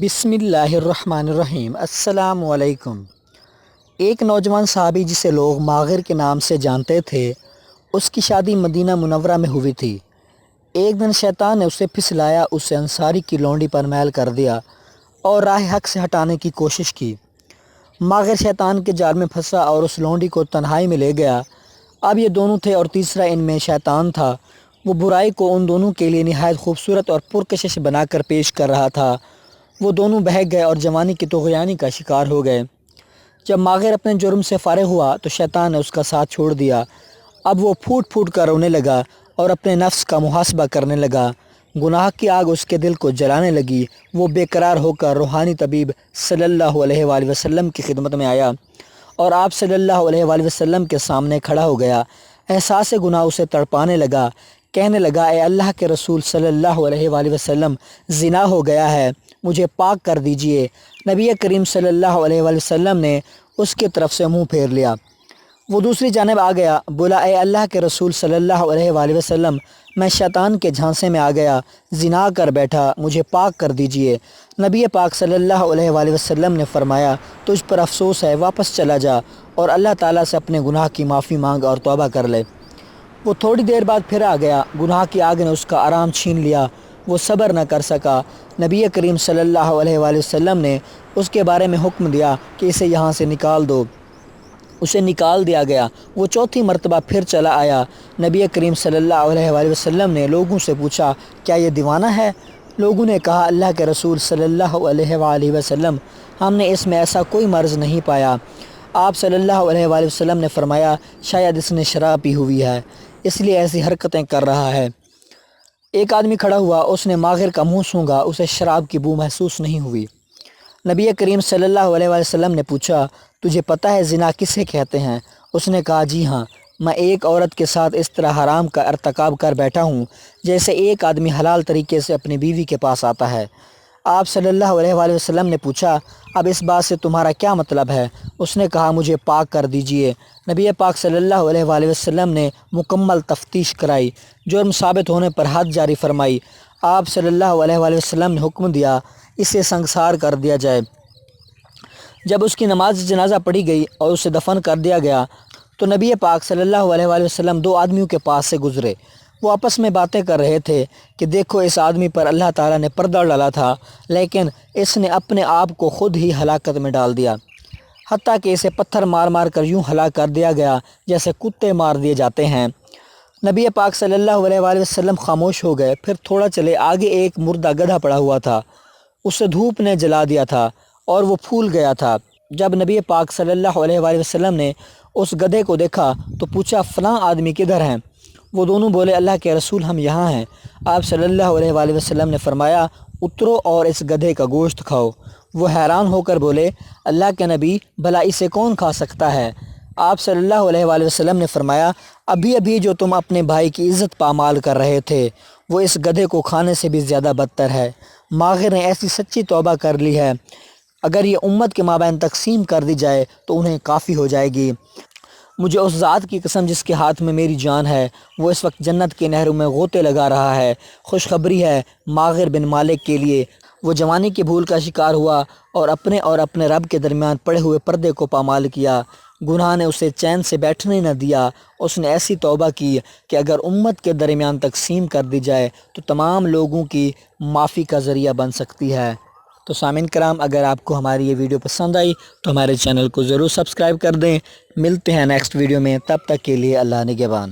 بسم اللہ الرحمن الرحیم۔ السلام علیکم۔ ایک نوجوان صحابی جسے لوگ ماغر کے نام سے جانتے تھے، اس کی شادی مدینہ منورہ میں ہوئی تھی۔ ایک دن شیطان نے اسے پھسلایا، اسے انصاری کی لونڈی پر میل کر دیا اور راہ حق سے ہٹانے کی کوشش کی۔ ماغر شیطان کے جال میں پھنسا اور اس لونڈی کو تنہائی میں لے گیا۔ اب یہ دونوں تھے اور تیسرا ان میں شیطان تھا۔ وہ برائی کو ان دونوں کے لیے نہایت خوبصورت اور پرکشش بنا کر پیش کر رہا تھا۔ وہ دونوں بہک گئے اور جوانی کی طغیانی کا شکار ہو گئے۔ جب ماغر اپنے جرم سے فارغ ہوا تو شیطان نے اس کا ساتھ چھوڑ دیا۔ اب وہ پھوٹ پھوٹ کر رونے لگا اور اپنے نفس کا محاسبہ کرنے لگا۔ گناہ کی آگ اس کے دل کو جلانے لگی۔ وہ بے قرار ہو کر روحانی طبیب صلی اللہ علیہ وآلہ وسلم کی خدمت میں آیا اور آپ صلی اللہ علیہ وآلہ وسلم کے سامنے کھڑا ہو گیا۔ احساس گناہ اسے تڑپانے لگا۔ کہنے لگا، اے اللہ کے رسول صلی اللہ علیہ وآلہ وسلم، زنا ہو گیا ہے، مجھے پاک کر دیجئے۔ نبی کریم صلی اللہ علیہ وآلہ وسلم نے اس کی طرف سے منہ پھیر لیا۔ وہ دوسری جانب آ گیا، بولا، اے اللہ کے رسول صلی اللہ علیہ وآلہ وسلم، میں شیطان کے جھانسے میں آ گیا، زنا کر بیٹھا، مجھے پاک کر دیجئے۔ نبی پاک صلی اللہ علیہ وآلہ وسلم نے فرمایا، تجھ پر افسوس ہے، واپس چلا جا اور اللہ تعالیٰ سے اپنے گناہ کی معافی مانگ اور توبہ کر لے۔ وہ تھوڑی دیر بعد پھر آ گیا۔ گناہ کی آگ نے اس کا آرام چھین لیا۔ وہ صبر نہ کر سکا۔ نبی کریم صلی اللہ علیہ وآلہ وسلم نے اس کے بارے میں حکم دیا کہ اسے یہاں سے نکال دو۔ اسے نکال دیا گیا۔ وہ چوتھی مرتبہ پھر چلا آیا۔ نبی کریم صلی اللہ علیہ وآلہ وسلم نے لوگوں سے پوچھا، کیا یہ دیوانہ ہے؟ لوگوں نے کہا، اللہ کے رسول صلی اللہ علیہ وآلہ وسلم، ہم نے اس میں ایسا کوئی مرض نہیں پایا۔ آپ صلی اللہ علیہ وآلہ وسلم نے فرمایا، شاید اس نے شراب پی ہوئی ہے، اس لیے ایسی حرکتیں کر رہا ہے۔ ایک آدمی کھڑا ہوا، اس نے ماغر کا منہ سونگھا، اسے شراب کی بو محسوس نہیں ہوئی۔ نبی کریم صلی اللہ علیہ وآلہ وسلم نے پوچھا، تجھے پتہ ہے زنا کسے کہتے ہیں؟ اس نے کہا، جی ہاں، میں ایک عورت کے ساتھ اس طرح حرام کا ارتکاب کر بیٹھا ہوں جیسے ایک آدمی حلال طریقے سے اپنی بیوی کے پاس آتا ہے۔ آپ صلی اللہ علیہ وآلہ وسلم نے پوچھا، اب اس بات سے تمہارا کیا مطلب ہے؟ اس نے کہا، مجھے پاک کر دیجئے۔ نبی پاک صلی اللہ علیہ وآلہ وسلم نے مکمل تفتیش کرائی، جرم ثابت ہونے پر حد جاری فرمائی۔ آپ صلی اللہ علیہ وآلہ وسلم نے حکم دیا، اسے سنگسار کر دیا جائے۔ جب اس کی نماز جنازہ پڑھی گئی اور اسے دفن کر دیا گیا تو نبی پاک صلی اللہ علیہ وآلہ وسلم دو آدمیوں کے پاس سے گزرے۔ وہ آپس میں باتیں کر رہے تھے کہ دیکھو، اس آدمی پر اللہ تعالیٰ نے پردہ ڈالا تھا، لیکن اس نے اپنے آپ کو خود ہی ہلاکت میں ڈال دیا، حتیٰ کہ اسے پتھر مار مار کر یوں ہلاک کر دیا گیا جیسے کتے مار دیے جاتے ہیں۔ نبی پاک صلی اللہ علیہ وآلہ وسلم خاموش ہو گئے۔ پھر تھوڑا چلے آگے ایک مردہ گدھا پڑا ہوا تھا، اسے دھوپ نے جلا دیا تھا اور وہ پھول گیا تھا۔ جب نبی پاک صلی اللہ علیہ وآلہ وسلم نے اس گدھے کو دیکھا تو پوچھا، فلاں آدمی کدھر ہیں؟ وہ دونوں بولے، اللہ کے رسول، ہم یہاں ہیں۔ آپ صلی اللہ علیہ وآلہ وسلم نے فرمایا، اترو اور اس گدھے کا گوشت کھاؤ۔ وہ حیران ہو کر بولے، اللہ کے نبی، بھلا اسے کون کھا سکتا ہے؟ آپ صلی اللہ علیہ وآلہ وسلم نے فرمایا، ابھی ابھی جو تم اپنے بھائی کی عزت پامال کر رہے تھے، وہ اس گدھے کو کھانے سے بھی زیادہ بدتر ہے۔ ماغر نے ایسی سچی توبہ کر لی ہے، اگر یہ امت کے مابین تقسیم کر دی جائے تو انہیں کافی ہو جائے گی۔ مجھے اس ذات کی قسم جس کے ہاتھ میں میری جان ہے، وہ اس وقت جنت کے نہروں میں غوطے لگا رہا ہے۔ خوشخبری ہے ماغر بن مالک کے لیے، وہ جوانی کی بھول کا شکار ہوا اور اپنے رب کے درمیان پڑے ہوئے پردے کو پامال کیا۔ گناہ نے اسے چین سے بیٹھنے نہ دیا۔ اس نے ایسی توبہ کی کہ اگر امت کے درمیان تقسیم کر دی جائے تو تمام لوگوں کی معافی کا ذریعہ بن سکتی ہے۔ تو سامعین کرام، اگر آپ کو ہماری یہ ویڈیو پسند آئی تو ہمارے چینل کو ضرور سبسکرائب کر دیں۔ ملتے ہیں نیکسٹ ویڈیو میں، تب تک کے لیے اللہ نگہبان۔